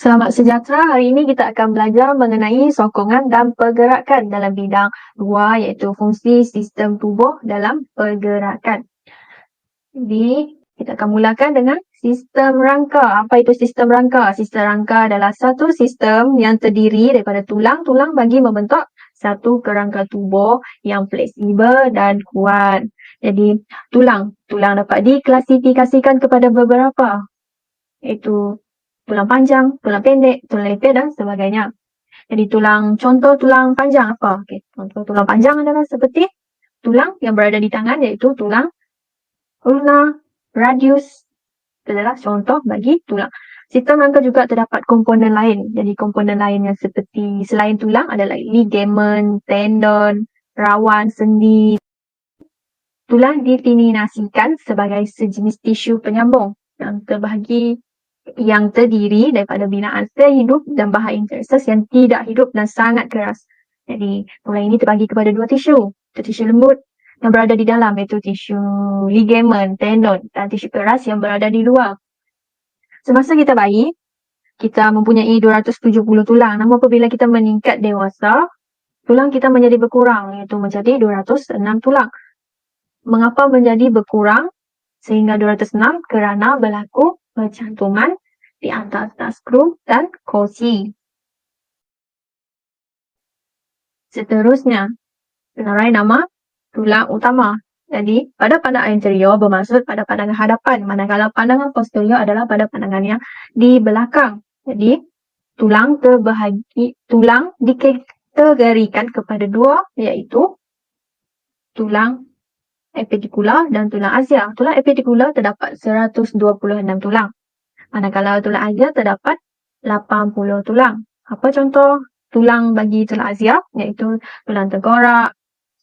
Selamat sejahtera, hari ini kita akan belajar mengenai sokongan dan pergerakan dalam bidang 2 iaitu fungsi sistem tubuh dalam pergerakan. Jadi, kita akan mulakan dengan sistem rangka. Apa itu sistem rangka? Sistem rangka adalah satu sistem yang terdiri daripada tulang-tulang bagi membentuk satu kerangka tubuh yang fleksibel dan kuat. Jadi, tulang dapat diklasifikasikan kepada beberapa, iaitu tulang panjang, tulang pendek, tulang leper dan sebagainya. Jadi contoh tulang panjang apa? Contoh tulang panjang adalah seperti tulang yang berada di tangan iaitu tulang ulna, radius. Itu adalah contoh bagi tulang. Sistem rangka juga terdapat komponen lain. Jadi komponen lain yang seperti selain tulang adalah ligamen, tendon, rawan, sendi. Tulang didefinisikan sebagai sejenis tisu penyambung yang terdiri daripada binaan sel hidup dan bahan interses yang tidak hidup dan sangat keras. Jadi, tulang ini terbagi kepada dua tisu. Tisu lembut yang berada di dalam iaitu tisu ligamen, tendon dan tisu keras yang berada di luar. Semasa kita bayi, kita mempunyai 270 tulang. Namun apabila kita meningkat dewasa, tulang kita menjadi berkurang iaitu menjadi 206 tulang. Mengapa menjadi berkurang sehingga 206? Kerana berlaku percantuman di antara skru dan kosi. Seterusnya, senarai nama tulang utama. Jadi, pada pandangan anterior bermaksud pada pandangan hadapan, manakala pandangan posterior adalah pada pandangan yang di belakang. Jadi, tulang dikategorikan kepada dua, iaitu tulang epidikular dan tulang axial. Tulang epidikular terdapat 126 tulang. Manakala tulang axial terdapat 80 tulang. Apa contoh tulang bagi tulang axial? Iaitu tulang tengkorak,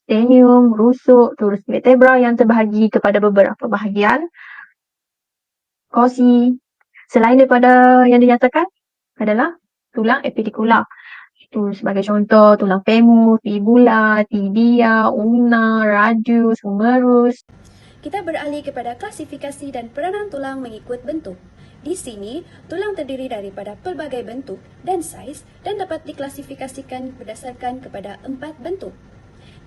sternum, rusuk, turus vertebra yang terbahagi kepada beberapa bahagian. Kosi. Selain daripada yang dinyatakan adalah tulang epidikular. Itu sebagai contoh tulang femur, fibula, tibia, ulna, radius, humerus. Kita beralih kepada klasifikasi dan peranan tulang mengikut bentuk. Di sini, tulang terdiri daripada pelbagai bentuk dan saiz dan dapat diklasifikasikan berdasarkan kepada 4 bentuk.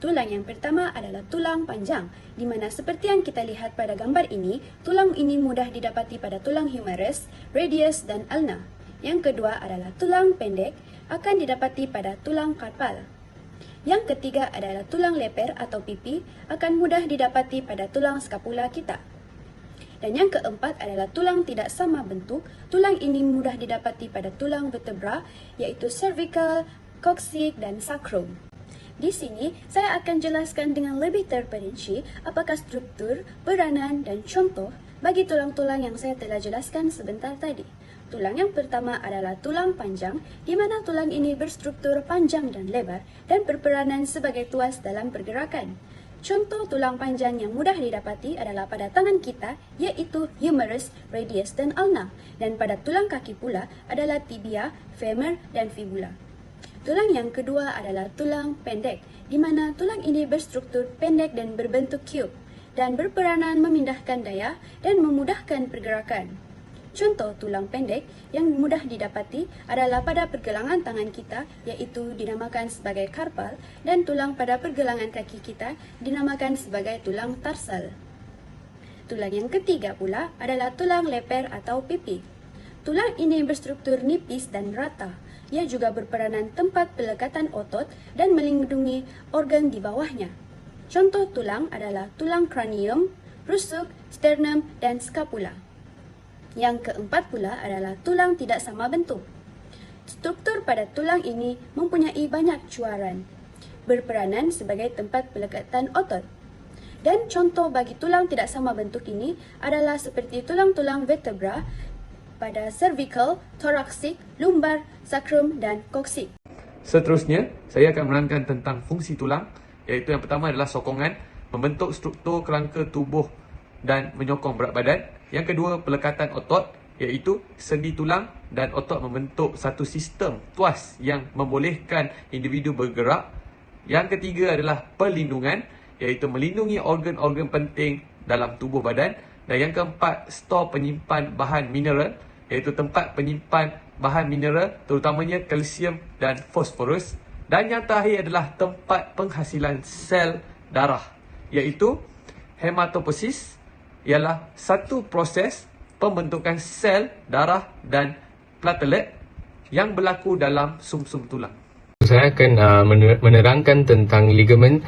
Tulang yang pertama adalah tulang panjang, di mana seperti yang kita lihat pada gambar ini, tulang ini mudah didapati pada tulang humerus, radius dan ulna. Yang kedua adalah tulang pendek, akan didapati pada tulang karpal. Yang ketiga adalah tulang leper atau pipi, akan mudah didapati pada tulang skapula kita. Dan yang keempat adalah tulang tidak sama bentuk. Tulang ini mudah didapati pada tulang vertebra, iaitu cervical, coccyx dan sacrum. Di sini, saya akan jelaskan dengan lebih terperinci apakah struktur, peranan dan contoh bagi tulang-tulang yang saya telah jelaskan sebentar tadi. Tulang yang pertama adalah tulang panjang, di mana tulang ini berstruktur panjang dan lebar dan berperanan sebagai tuas dalam pergerakan. Contoh tulang panjang yang mudah didapati adalah pada tangan kita, iaitu humerus, radius dan ulna. Dan pada tulang kaki pula adalah tibia, femur dan fibula. Tulang yang kedua adalah tulang pendek, di mana tulang ini berstruktur pendek dan berbentuk cube dan berperanan memindahkan daya dan memudahkan pergerakan. Contoh tulang pendek yang mudah didapati adalah pada pergelangan tangan kita, iaitu dinamakan sebagai karpal, dan tulang pada pergelangan kaki kita dinamakan sebagai tulang tarsal. Tulang yang ketiga pula adalah tulang leper atau pipi. Tulang ini berstruktur nipis dan rata. Ia juga berperanan tempat pelekatan otot dan melindungi organ di bawahnya. Contoh tulang adalah tulang kranium, rusuk, sternum dan skapula. Yang keempat pula adalah tulang tidak sama bentuk. Struktur pada tulang ini mempunyai banyak cuaran, berperanan sebagai tempat pelekatan otot. Dan contoh bagi tulang tidak sama bentuk ini adalah seperti tulang-tulang vertebra pada cervical, thoracic, lumbar, sacrum dan coccyx. Seterusnya, saya akan menerangkan tentang fungsi tulang, iaitu yang pertama adalah sokongan, membentuk struktur kerangka tubuh dan menyokong berat badan. Yang kedua, pelekatan otot, iaitu sendi tulang dan otot membentuk satu sistem tuas yang membolehkan individu bergerak. Yang ketiga adalah perlindungan, iaitu melindungi organ-organ penting dalam tubuh badan. Dan yang keempat, stor penyimpan bahan mineral iaitu tempat penyimpan bahan mineral terutamanya kalsium dan fosforus. Dan yang terakhir adalah tempat penghasilan sel darah, iaitu hematopoiesis, ialah satu proses pembentukan sel darah dan platelet yang berlaku dalam sumsum tulang. Saya akan menerangkan tentang ligamen,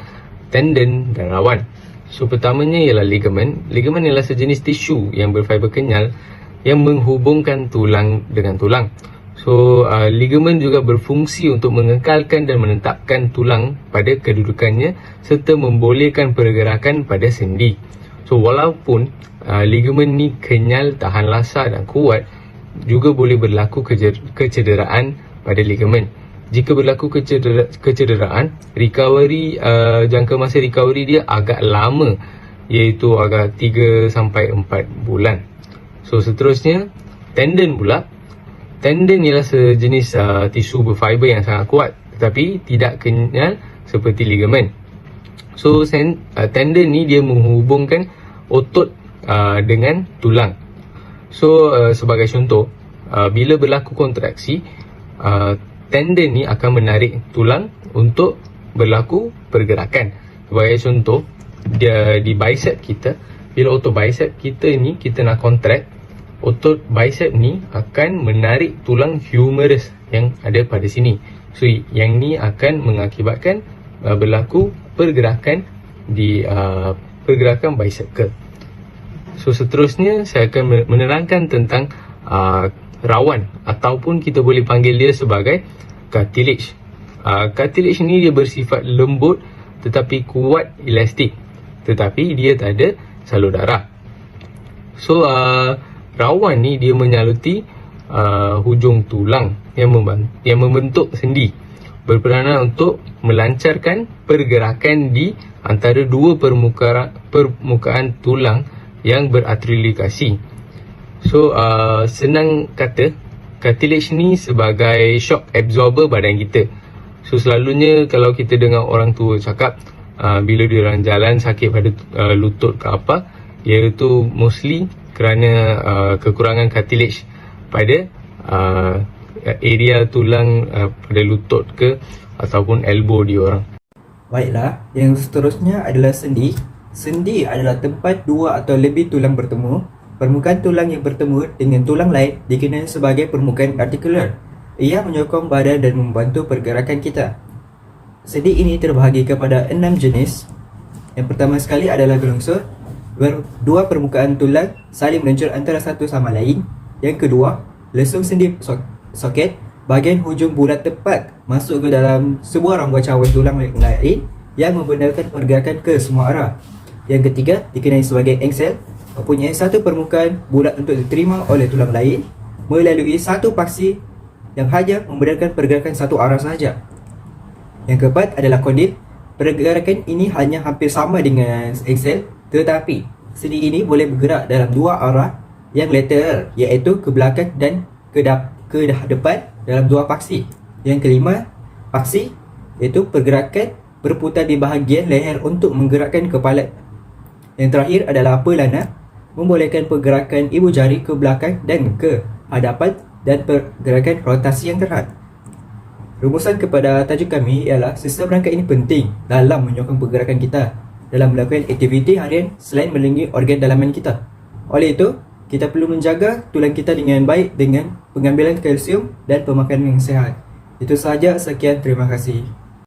tendon dan rawan. So pertamanya ialah ligamen. Ligamen ialah sejenis tisu yang berfiber kenyal yang menghubungkan tulang dengan tulang. So ligamen juga berfungsi untuk mengekalkan dan menetapkan tulang pada kedudukannya serta membolehkan pergerakan pada sendi. So walaupun ligamen ni kenyal, tahan lasar dan kuat, juga boleh berlaku kecederaan pada ligamen. Jika berlaku kecederaan, recovery, jangka masa recovery dia agak lama, iaitu agak 3 sampai 4 bulan. So seterusnya, tendon pula. Tendon ialah sejenis tisu berfiber yang sangat kuat tetapi tidak kenyal seperti ligamen. So tendon ni dia menghubungkan otot dengan tulang. So sebagai contoh, bila berlaku kontraksi, tendon ni akan menarik tulang untuk berlaku pergerakan. Sebagai contoh, di bicep kita, bila otot bicep kita ni kita nak contract, otot bicep ni akan menarik tulang humerus yang ada pada sini. So yang ni akan mengakibatkan berlaku pergerakan di pergerakan bicep curl. So seterusnya saya akan menerangkan tentang rawan, ataupun kita boleh panggil dia sebagai cartilage. Cartilage ni dia bersifat lembut tetapi kuat elastik, tetapi dia tak ada salur darah. So rawan ni dia menyaluti hujung tulang yang membentuk sendi, berperanan untuk melancarkan pergerakan di antara dua permukaan tulang yang berartikulasi. So senang kata, cartilage ni sebagai shock absorber badan kita. So selalunya kalau kita dengar orang tua cakap bila dia orang jalan sakit pada lutut ke apa, iaitu mostly kerana kekurangan cartilage pada area tulang pada lutut ke ataupun elbow dia orang. Baiklah, yang seterusnya adalah sendi. Sendi adalah tempat dua atau lebih tulang bertemu. Permukaan tulang yang bertemu dengan tulang lain dikenali sebagai permukaan artikular. Ia menyokong badan dan membantu pergerakan kita. Sendi ini terbahagi kepada 6 jenis. Yang pertama sekali adalah gelongsor. Dua permukaan tulang saling meluncur antara satu sama lain. Yang kedua, lesung sendi soket. Bahagian hujung bulat tepat masuk ke dalam sebuah rongga cawan tulang lain yang membenarkan pergerakan ke semua arah. Yang ketiga dikenali sebagai angsel, mempunyai satu permukaan bulat untuk diterima oleh tulang lain melalui satu paksi yang hanya membenarkan pergerakan satu arah sahaja. Yang keempat adalah kondil. Pergerakan ini hanya hampir sama dengan angsel, tetapi sendi ini boleh bergerak dalam dua arah yang lateral, iaitu ke belakang dan ke depan dalam dua paksi. Yang kelima, paksi, iaitu pergerakan berputar di bahagian leher untuk menggerakkan kepala. Yang terakhir adalah pelana, membolehkan pergerakan ibu jari ke belakang dan ke hadapan dan pergerakan rotasi yang terhad. Rumusan kepada tajuk kami ialah sistem rangka ini penting dalam menyokong pergerakan kita dalam melakukan aktiviti harian selain melindungi organ dalaman kita. Oleh itu, kita perlu menjaga tulang kita dengan baik dengan pengambilan kalsium dan pemakanan yang sihat. Itu sahaja, sekian, terima kasih.